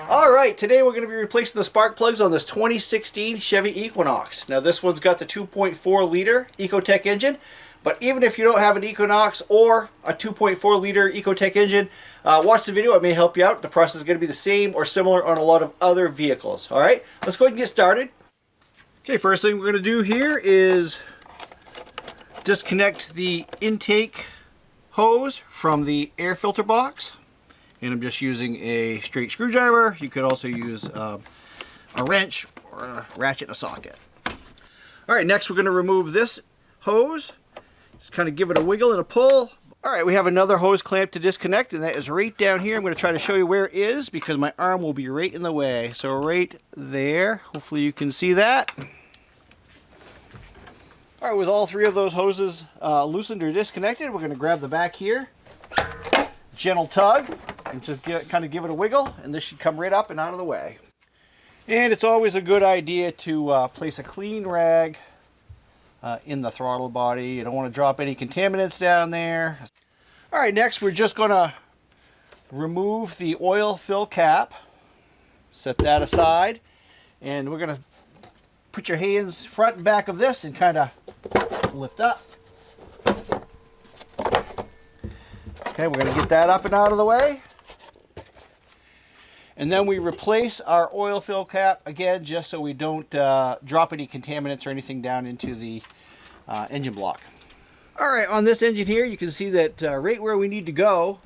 Alright, today we're going to be replacing the spark plugs on this 2016 Chevy Equinox. Now this one's got the 2.4 liter Ecotec engine, but even if you don't have an Equinox or a 2.4 liter Ecotec engine, watch the video, it may help you out. The process is going to be the same or similar on a lot of other vehicles. Alright, let's go ahead and get started. Okay, first thing we're going to do here is disconnect the intake hose from the air filter box. And I'm just using a straight screwdriver. You could also use a wrench or a ratchet and a socket. Alright, next we're going to remove this hose. Just kind of give it a wiggle and a pull. Alright, we have another hose clamp to disconnect, and that is right down here. I'm going to try to show you where it is because my arm will be right in the way. So right there. Hopefully you can see that. Alright, with all three of those hoses loosened or disconnected, we're going to grab the back here. Gentle tug and just kind of give it a wiggle, and this should come right up and out of the way. And it's always a good idea to place a clean rag in the throttle body. You don't want to drop any contaminants down there. Alright, next we're just going to remove the oil fill cap. Set that aside, and we're going to put your hands front and back of this and kind of lift up. Okay, we're going to get that up and out of the way. And then we replace our oil fill cap again, just so we don't drop any contaminants or anything down into the engine block. Alright, on this engine here, you can see that right where we need to go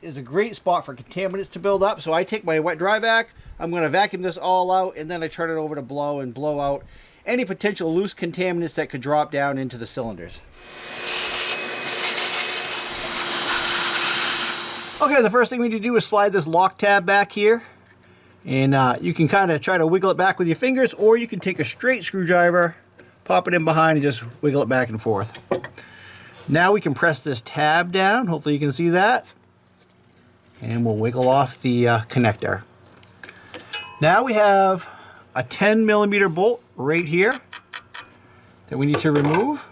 is a great spot for contaminants to build up. So I take my wet dry vac, I'm going to vacuum this all out, and then I turn it over to blow and blow out any potential loose contaminants that could drop down into the cylinders. Okay, the first thing we need to do is slide this lock tab back here. And you can kind of try to wiggle it back with your fingers, or you can take a straight screwdriver, pop it in behind, and just wiggle it back and forth. Now we can press this tab down. Hopefully you can see that. And we'll wiggle off the connector. Now we have a 10mm bolt right here that we need to remove.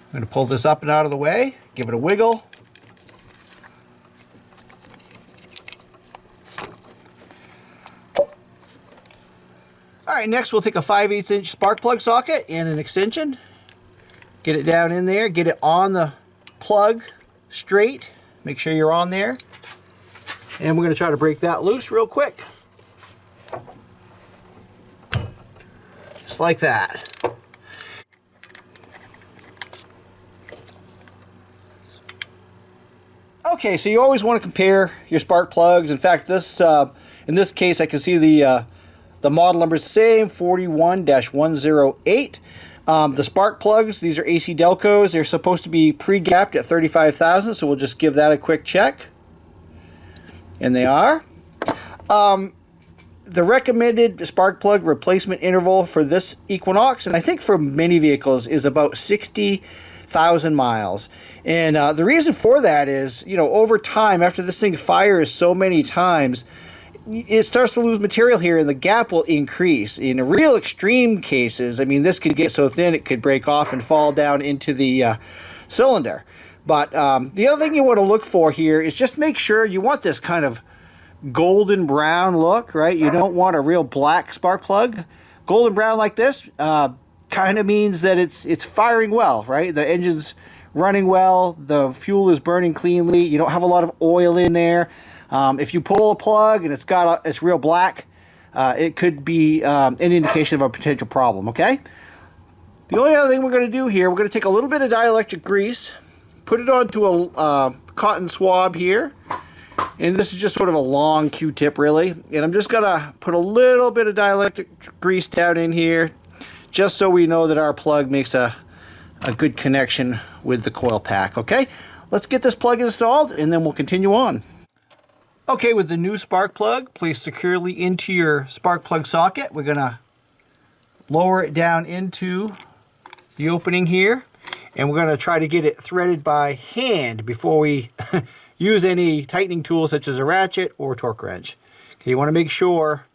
I'm going to pull this up and out of the way, give it a wiggle. Alright, next we'll take a 5/8 inch spark plug socket and an extension. Get it down in there, get it on the plug straight. Make sure you're on there. And we're going to try to break that loose real quick. Just like that. Okay, so you always want to compare your spark plugs. In fact, this in this case, I can see the model number is the same, 41-108. The spark plugs, these are AC Delcos. They're supposed to be pre-gapped at 35,000, so we'll just give that a quick check. And they are. The recommended spark plug replacement interval for this Equinox, and I think for many vehicles, is about 60,000 miles. And the reason for that is, you know, over time, after this thing fires so many times, it starts to lose material here, and the gap will increase. In real extreme cases, I mean, this could get so thin it could break off and fall down into the cylinder. But the other thing you want to look for here is just make sure you want this kind of golden brown look, right? You don't want a real black spark plug. Golden brown like this kind of means that it's firing well, right? The engine's running well, the fuel is burning cleanly, you don't have a lot of oil in there. If you pull a plug and it's real black, it could be an indication of a potential problem, okay? The only other thing we're going to do here, we're going to take a little bit of dielectric grease, put it onto a cotton swab here, and this is just sort of a long Q-tip really, and I'm just going to put a little bit of dielectric grease down in here, just so we know that our plug makes a good connection with the coil pack, okay? Let's get this plug installed and then we'll continue on. Okay, with the new spark plug placed securely into your spark plug socket, we're going to lower it down into the opening here, and we're going to try to get it threaded by hand before we use any tightening tool such as a ratchet or torque wrench. Okay, you want to make sure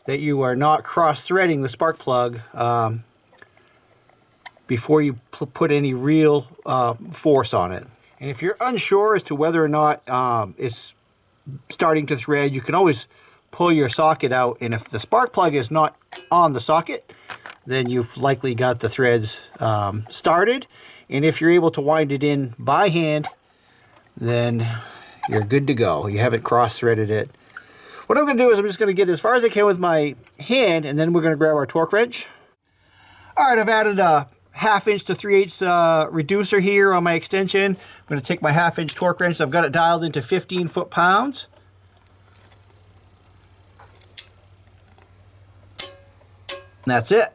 that you are not cross-threading the spark plug before you put any real force on it. And if you're unsure as to whether or not it's starting to thread, you can always pull your socket out, and if the spark plug is not on the socket, then you've likely got the threads started. And if you're able to wind it in by hand, then you're good to go. You haven't cross-threaded it. What I'm going to do is I'm just going to get as far as I can with my hand, and then we're going to grab our torque wrench. All right, I've added a 1/2 inch to 3/8 reducer here on my extension. I'm going to take my 1/2 inch torque wrench. I've got it dialed into 15 foot-pounds. That's it.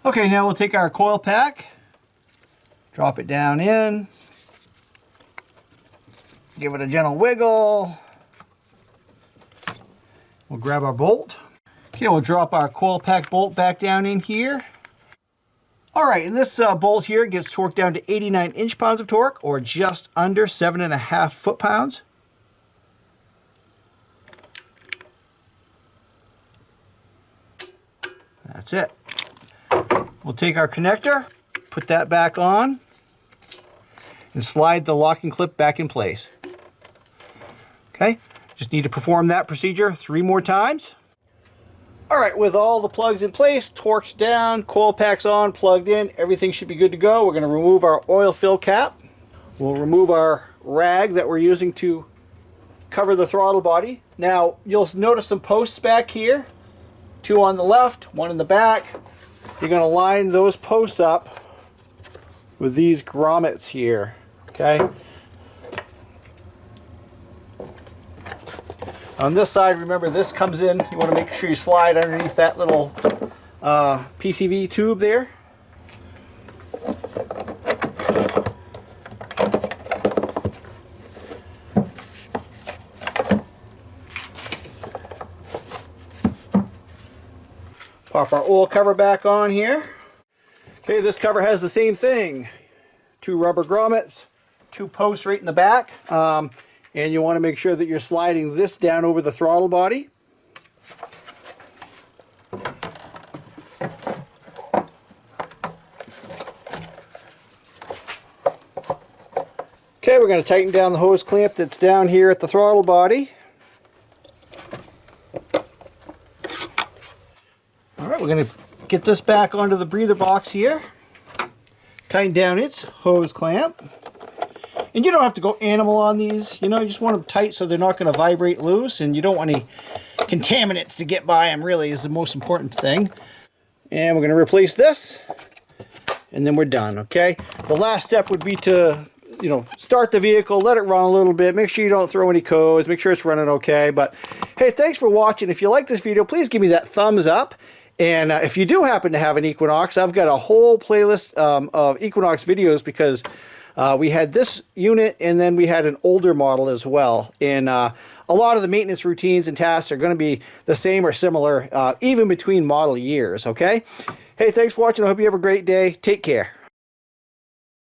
Okay, now we'll take our coil pack, drop it down in, give it a gentle wiggle. We'll grab our bolt. Okay, we'll drop our coil pack bolt back down in here. All right, and this bolt here gets torqued down to 89 inch-pounds of torque, or just under 7.5 foot-pounds. That's it. We'll take our connector, put that back on, and slide the locking clip back in place. Okay, just need to perform that procedure 3 more times. All right, with all the plugs in place, torques down, coil packs on, plugged in, everything should be good to go. We're going to remove our oil fill cap. We'll remove our rag that we're using to cover the throttle body. Now, you'll notice some posts back here. 2 on the left, 1 in the back. You're going to line those posts up with these grommets here, okay? On this side, remember, this comes in, you want to make sure you slide underneath that little PCV tube there. Pop our oil cover back on here. Okay, this cover has the same thing. 2 rubber grommets, 2 posts right in the back. And you want to make sure that you're sliding this down over the throttle body. Okay, we're going to tighten down the hose clamp that's down here at the throttle body. Alright, we're going to get this back onto the breather box here. Tighten down its hose clamp. And you don't have to go animal on these, you know, you just want them tight so they're not going to vibrate loose, and you don't want any contaminants to get by them, really, is the most important thing. And we're going to replace this, and then we're done, okay? The last step would be to, you know, start the vehicle, let it run a little bit, make sure you don't throw any codes, make sure it's running okay. But, hey, thanks for watching. If you like this video, please give me that thumbs up. And if you do happen to have an Equinox, I've got a whole playlist of Equinox videos, because we had this unit, and then we had an older model as well. And a lot of the maintenance routines and tasks are going to be the same or similar, even between model years, okay? Hey, thanks for watching. I hope you have a great day. Take care.